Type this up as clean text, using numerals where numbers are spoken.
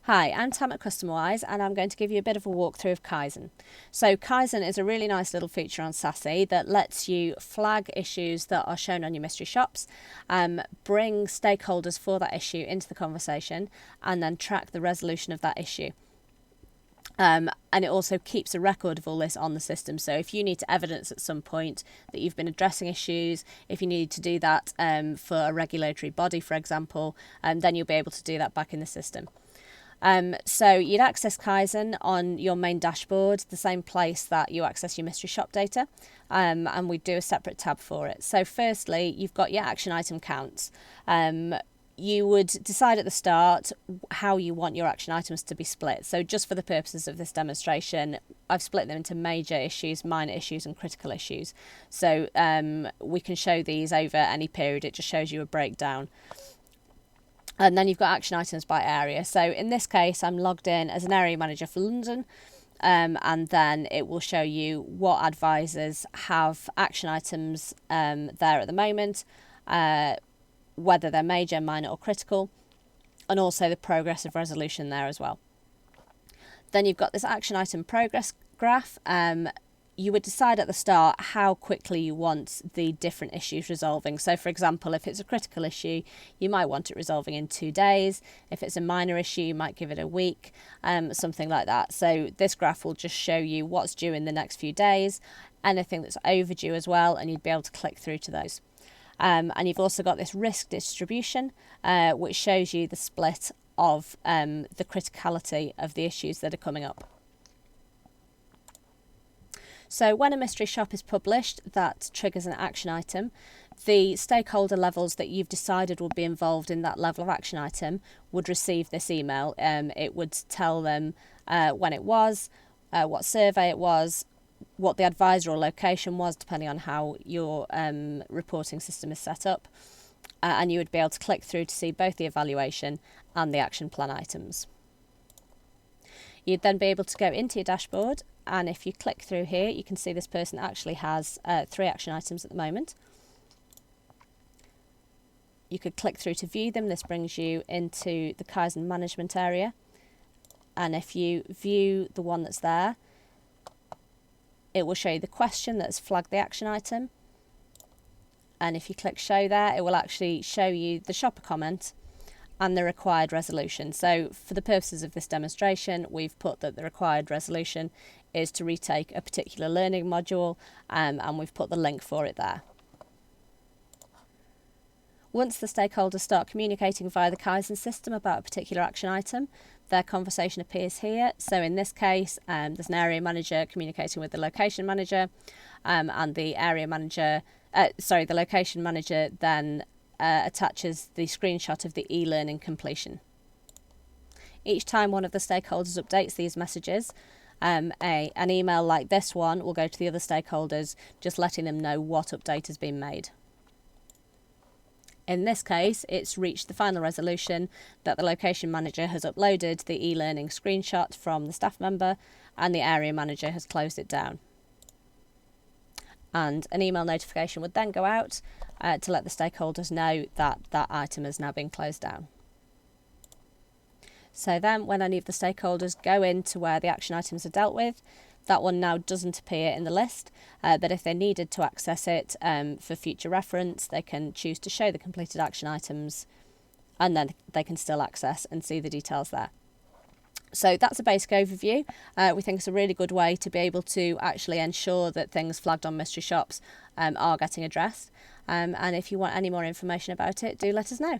Hi, I'm Tam at CustomerWise and I'm going to give you a bit of a walkthrough of Kaizen. So Kaizen is a really nice little feature on SASSIE that lets you flag issues that are shown on your mystery shops, bring stakeholders for that issue into the conversation and then track the resolution of that issue. And it also keeps a record of all this on the system. So if you need to evidence at some point that you've been addressing issues, if you need to do that for a regulatory body, for example, then you'll be able to do that back in the system. So you'd access Kaizen on your main dashboard, the same place that you access your mystery shop data, and we do a separate tab for it. So firstly, you've got your action item counts. You would decide at the start how you want your action items to be split. So just for the purposes of this demonstration, I've split them into major issues, minor issues and critical issues. So we can show these over any period. It just shows you a breakdown. And then you've got action items by area. So in this case, I'm logged in as an area manager for London. And then it will show you what advisors have action items there at the moment, whether they're major, minor or critical, and also the progress of resolution there as well. Then you've got this action item progress graph. You would decide at the start how quickly you want the different issues resolving. So for example, if it's a critical issue, you might want it resolving in 2 days. If it's a minor issue, you might give it a week, something like that. So this graph will just show you what's due in the next few days, anything that's overdue as well, and you'd be able to click through to those. And you've also got this risk distribution, which shows you the split of the criticality of the issues that are coming up. So when a mystery shop is published, that triggers an action item. The stakeholder levels that you've decided will be involved in that level of action item would receive this email. It would tell them when it was, what survey it was, what the advisor or location was, depending on how your reporting system is set up. And you would be able to click through to see both the evaluation and the action plan items. You'd then be able to go into your dashboard, and if you click through here, you can see this person actually has 3 action items at the moment. You could click through to view them. This brings you into the Kaizen Management area. And if you view the one that's there, it will show you the question that's flagged the action item. And if you click show there, it will actually show you the shopper comment and the required resolution. So for the purposes of this demonstration, we've put that the required resolution is to retake a particular learning module, and we've put the link for it there. Once the stakeholders start communicating via the Kaizen system about a particular action item, their conversation appears here. So in this case, there's an area manager communicating with the location manager, and the location manager then attaches the screenshot of the e-learning completion. Each time one of the stakeholders updates these messages, an email like this one will go to the other stakeholders, just letting them know what update has been made. In this case, it's reached the final resolution that the location manager has uploaded the e-learning screenshot from the staff member and the area manager has closed it down. And an email notification would then go out to let the stakeholders know that that item has now been closed down. So then when any of the stakeholders go into where the action items are dealt with, that one now doesn't appear in the list, but if they needed to access it for future reference, they can choose to show the completed action items, and then they can still access and see the details there. So that's a basic overview. We think it's a really good way to be able to actually ensure that things flagged on mystery shops are getting addressed. And if you want any more information about it, do let us know.